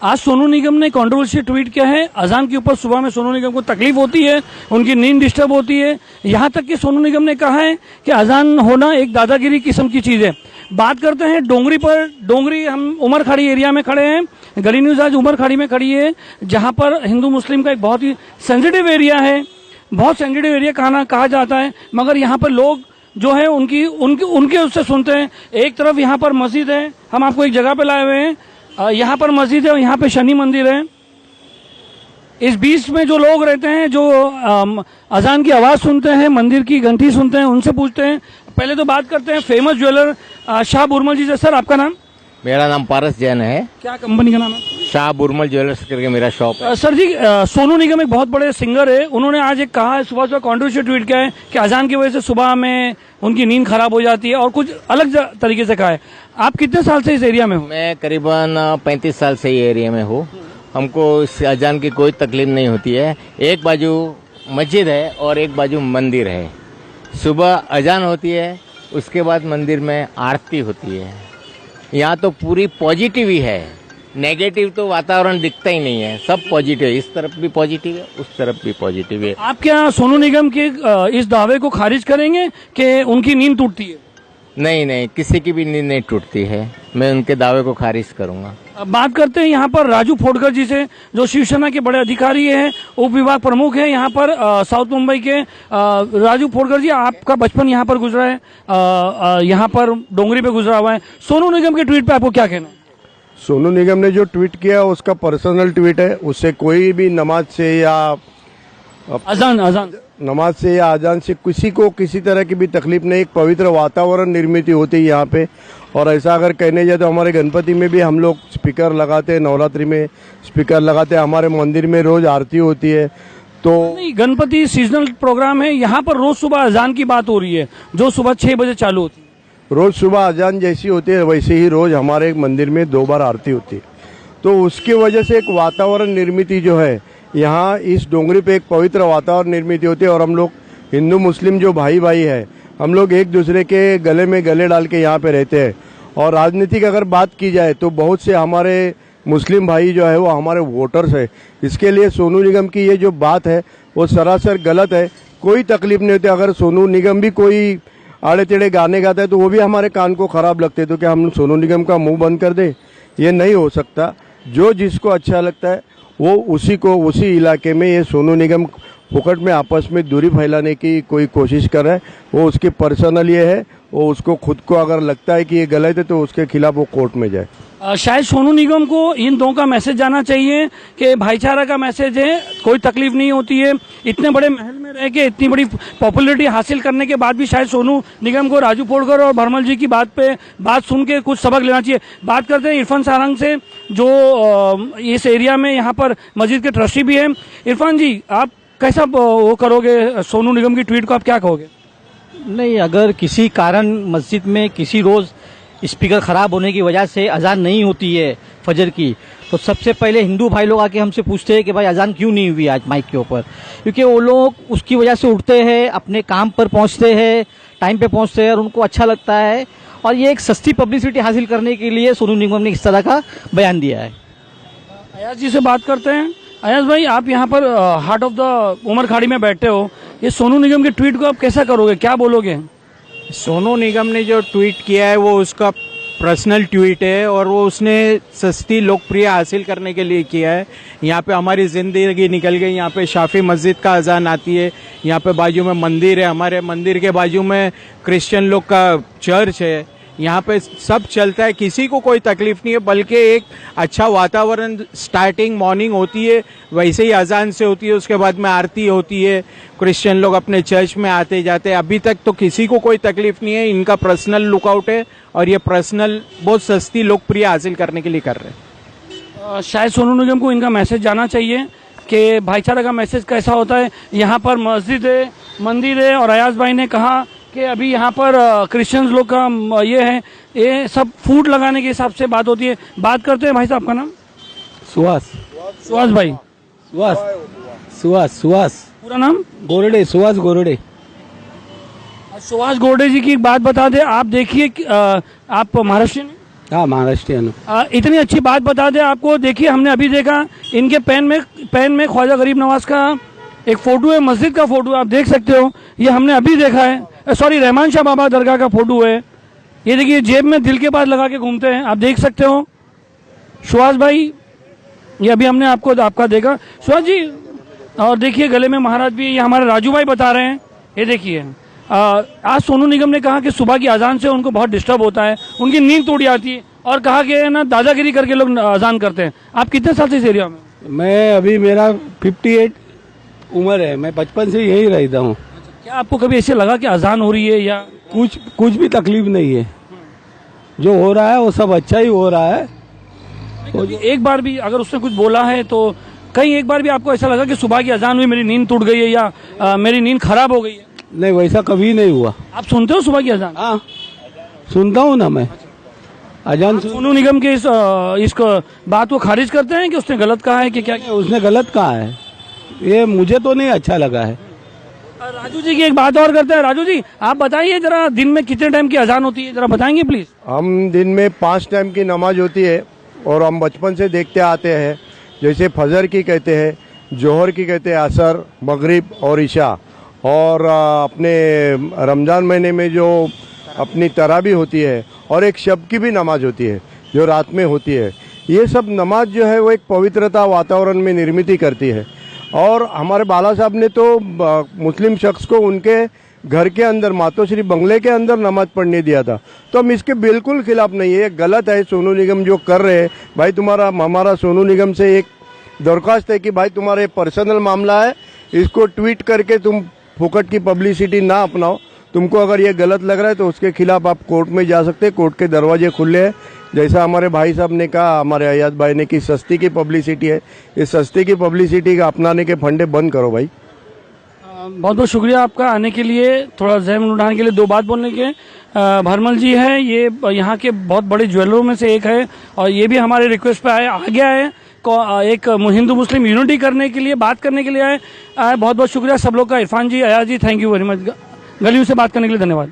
आज सोनू निगम ने controversial tweet किया है। अजान के ऊपर सुबह में सोनू निगम को तकलीफ होती है, उनकी नींद डिस्टर्ब होती है। यहाँ तक कि सोनू निगम ने कहा है कि अजान होना एक दादागिरी किस्म की चीज़ है। बात करते हैं डोंगरी पर। डोंगरी हम उमरखाड़ी एरिया में खड़े हैं। गली न्यूज़ आज उमरखाड़ी में खड़ी है, जहाँ पर हिंदू मुस्लिम का एक बहुत ही सेंसिटिव एरिया है। बहुत सेंसिटिव एरिया कहा जाता है, मगर यहाँ पर लोग जो है उनके उससे सुनते हैं। एक तरफ यहाँ पर मस्जिद है, हम आपको एक जगह पे लाए हुए हैं। यहाँ पर मस्जिद है और यहाँ पे शनि मंदिर है। इस बीच में जो लोग रहते हैं, जो अजान की आवाज़ सुनते हैं, मंदिर की घंटी सुनते हैं, उनसे पूछते हैं। पहले तो बात करते हैं फेमस ज्वेलर शाह बुरमल जी से। सर, आपका नाम? मेरा नाम पारस जैन है। क्या कंपनी का नाम है? शाह बुरमल ज्वेलर्स करके मेरा शॉप है। सर जी, सोनू निगम एक बहुत बड़े सिंगर है। उन्होंने आज एक कहा है, सुबह कंट्रोवर्शियल ट्वीट किया है कि अजान की वजह से सुबह में उनकी नींद खराब हो जाती है और कुछ अलग तरीके से कहा है। आप कितने साल से इस एरिया में हो? मैं करीबन 35 साल से ये एरिया में हूँ। हमको इस अजान की कोई तकलीफ नहीं होती है। एक बाजू मस्जिद है और एक बाजू मंदिर है। सुबह अजान होती है, उसके बाद मंदिर में आरती होती है। यहाँ तो पूरी पॉजिटिव ही है, नेगेटिव तो वातावरण दिखता ही नहीं है। सब पॉजिटिव है, इस तरफ भी पॉजिटिव है, उस तरफ भी पॉजिटिव है। आप क्या सोनू निगम के इस दावे को खारिज करेंगे कि उनकी नींद टूटती है? नहीं नहीं, किसी की भी नींद नहीं टूटती है। मैं उनके दावे को खारिज करूंगा। अब बात करते हैं यहाँ पर राजू फोड़कर जी से, जो शिवसेना के बड़े अधिकारी हैं, उप विभाग प्रमुख हैं यहाँ पर साउथ मुंबई के। राजू फोड़कर जी, आपका बचपन यहाँ पर गुजरा है, यहाँ पर डोंगरी पे गुजरा हुआ है। सोनू निगम के ट्वीट पे आपको क्या कहना है? सोनू निगम ने जो ट्वीट किया उसका पर्सनल ट्वीट है। उससे कोई भी नमाज से या नमाज से या अजान से किसी को किसी तरह की भी तकलीफ नहीं। एक पवित्र वातावरण निर्मित होती है यहाँ पे। और ऐसा अगर कहने जाए तो हमारे गणपति में भी हम लोग स्पीकर लगाते हैं, नवरात्रि में स्पीकर लगाते हैं। हमारे मंदिर में रोज आरती होती है। तो नहीं, गणपति सीजनल प्रोग्राम है, यहाँ पर रोज सुबह अजान की बात हो रही है, जो सुबह 6 बजे चालू होती है। रोज सुबह अजान जैसी होती है वैसे ही रोज हमारे मंदिर में 2 बार आरती होती है। तो उसकी वजह से एक वातावरण निर्मित जो है यहाँ इस डोंगरी पे, एक पवित्र वातावरण निर्मित होती है। और हम लोग हिंदू मुस्लिम जो भाई भाई है, हम लोग एक दूसरे के गले में गले डाल के यहाँ पे रहते हैं। और राजनीतिक अगर बात की जाए तो बहुत से हमारे मुस्लिम भाई जो है वो हमारे वोटर्स है। इसके लिए सोनू निगम की ये जो बात है वो सरासर गलत है। कोई तकलीफ नहीं होती। अगर सोनू निगम भी कोई आड़े टेढ़े गाने गाता है तो वो भी हमारे कान को खराब लगते हैं। तो क्या हम सोनू निगम का मुंह बंद कर दें? ये नहीं हो सकता। जो जिसको अच्छा लगता है वो उसी इलाके में ये सोनू निगम फुकट में आपस में दूरी फैलाने की कोई कोशिश कर रहा है। वो उसकी पर्सनल ये है। वो उसको खुद को अगर लगता है कि ये गलत है तो उसके खिलाफ वो कोर्ट में जाए। शायद सोनू निगम को इन दो का मैसेज जाना चाहिए कि भाईचारा का मैसेज है, कोई तकलीफ नहीं होती है। इतने बड़े महल में रह के इतनी बड़ी पॉपुलैरिटी हासिल करने के बाद भी शायद सोनू निगम को राजू फोड़कर और भरमल जी की बात सुन के कुछ सबक लेना चाहिए। बात करते हैं इरफान सारंग से, जो इस एरिया में यहाँ पर मस्जिद के ट्रस्टी भी हैं। इरफान जी, आप कैसा वो करोगे सोनू निगम की ट्वीट को, आप क्या कहोगे? नहीं, अगर किसी कारण मस्जिद में किसी रोज़ स्पीकर ख़राब होने की वजह से अजान नहीं होती है फजर की, तो सबसे पहले हिंदू भाई लोग आके हमसे पूछते हैं कि भाई अजान क्यों नहीं हुई आज माइक के ऊपर। क्योंकि वो लोग उसकी वजह से उठते हैं, अपने काम पर पहुंचते हैं, टाइम पे पहुंचते हैं और उनको अच्छा लगता है। और ये एक सस्ती पब्लिसिटी हासिल करने के लिए सोनू निगम ने इस तरह का बयान दिया है। अयाज जी से बात करते हैं। अयाज भाई, आप यहाँ पर हार्ट ऑफ द उमरखाड़ी में बैठे हो, ये सोनू निगम के ट्वीट को आप कैसा करोगे, क्या बोलोगे? सोनू निगम ने जो ट्वीट किया है वो उसका पर्सनल ट्वीट है और वो उसने सस्ती लोकप्रिय हासिल करने के लिए किया है। यहाँ पे हमारी ज़िंदगी निकल गई। यहाँ पे शाफी मस्जिद का अजान आती है, यहाँ पे बाजू में मंदिर है, हमारे मंदिर के बाजू में क्रिश्चियन लोग का चर्च है। यहाँ पे सब चलता है, किसी को कोई तकलीफ नहीं है, बल्कि एक अच्छा वातावरण स्टार्टिंग मॉर्निंग होती है वैसे ही अजान से होती है। उसके बाद में आरती होती है, क्रिश्चियन लोग अपने चर्च में आते जाते हैं। अभी तक तो किसी को कोई तकलीफ नहीं है। इनका पर्सनल लुकआउट है और ये पर्सनल बहुत सस्ती लोकप्रिय हासिल करने के लिए कर रहे हैं। शायद सोनू निगम को इनका मैसेज जाना चाहिए कि भाईचारा का मैसेज कैसा होता है। यहाँ पर मस्जिद है, मंदिर है, और अयाज भाई ने कहा कि अभी यहाँ पर क्रिश्चियंस लोग का ये है, ये सब फूड लगाने के हिसाब से बात होती है। बात करते हैं। भाई साहब, आपका नाम? सुहास भाई। सुहास पूरा नाम? गोरडे, सुहास गोरडे। सुहास गोरडे जी की एक बात बता दें। आप देखिए, आप महाराष्ट्र में? हाँ महाराष्ट्रियन हूँ। इतनी अच्छी बात बता दें आपको, देखिए हमने अभी देखा इनके पेन में ख्वाजा गरीब नवाज का एक फोटो है, मस्जिद का फोटो आप देख सकते हो, ये हमने अभी देखा है। सॉरी, रहमान शाह बाबा दरगाह का फोटो है। ये देखिए जेब में दिल के पास लगा के घूमते हैं, आप देख सकते हो। सुहास भाई, ये अभी हमने आपका देखा सुहास जी। और देखिए गले में महाराज भी, ये हमारे राजू भाई बता रहे हैं। ये देखिए आज सोनू निगम ने कहा कि सुबह की अजान से उनको बहुत डिस्टर्ब होता है, उनकी नींद टूट जाती है, और कहा कि ना दादागिरी करके लोग अजान करते हैं। आप कितने साल से इस एरिया में? मैं अभी मेरा 58 उम्र है, मैं बचपन से यही रहता हूँ। क्या आपको कभी ऐसे लगा कि अजान हो रही है या कुछ भी तकलीफ नहीं है, जो हो रहा है वो सब अच्छा ही हो रहा है। कभी एक बार भी अगर उसने कुछ बोला है तो कहीं एक बार भी आपको ऐसा लगा कि सुबह की अजान हुई मेरी नींद टूट गई है या मेरी नींद खराब हो गई है? नहीं, वैसा कभी नहीं हुआ। आप सुनते हो सुबह की अजान? हाँ, सुनता हूँ ना मैं अजान। सोनू निगम के इस बात को खारिज करते हैं कि उसने गलत कहा है कि क्या? उसने गलत कहा है, ये मुझे तो नहीं अच्छा लगा है। राजू जी की एक बात और करते हैं। राजू जी, आप बताइए जरा, दिन में कितने टाइम की अजान होती है, जरा बताएंगे प्लीज? हम दिन में 5 टाइम की नमाज होती है, और हम बचपन से देखते आते हैं। जैसे फजर की कहते हैं, जोहर की कहते हैं, असर, मगरिब और इशा, और अपने रमज़ान महीने में जो अपनी तराबी होती है, और एक शब की भी नमाज होती है जो रात में होती है। ये सब नमाज जो है वो एक पवित्रता वातावरण में निर्मित करती है। और हमारे बाला साहब ने तो मुस्लिम शख्स को उनके घर के अंदर, मातोश्री बंगले के अंदर नमाज पढ़ने दिया था। तो हम इसके बिल्कुल खिलाफ नहीं है, ये गलत है सोनू निगम जो कर रहे हैं। भाई हमारा सोनू निगम से एक दरख्वास्त है कि भाई तुम्हारा पर्सनल मामला है, इसको ट्वीट करके तुम फुकट की पब्लिसिटी ना अपनाओ। तुमको अगर ये गलत लग रहा है तो उसके खिलाफ आप कोर्ट में जा सकते हैं, कोर्ट के दरवाजे खुले हैं। जैसा हमारे भाई साहब ने कहा, हमारे अयाज भाई ने, कि सस्ती की पब्लिसिटी है, इस सस्ती की पब्लिसिटी का अपनाने के फंडे बंद करो भाई। बहुत बहुत शुक्रिया आपका आने के लिए, थोड़ा जहन उठाने के लिए, 2 बात बोलने के। भरमल जी है, ये यहाँ के बहुत बड़े ज्वेलरों में से एक है, और ये भी हमारे रिक्वेस्ट पे आ गया है एक हिंदू मुस्लिम यूनिटी करने के लिए, बात करने के लिए आए। बहुत बहुत शुक्रिया सब लोग का। इरफान जी, अयाज जी, थैंक यू वेरी मच। गलियों से बात करने के लिए धन्यवाद।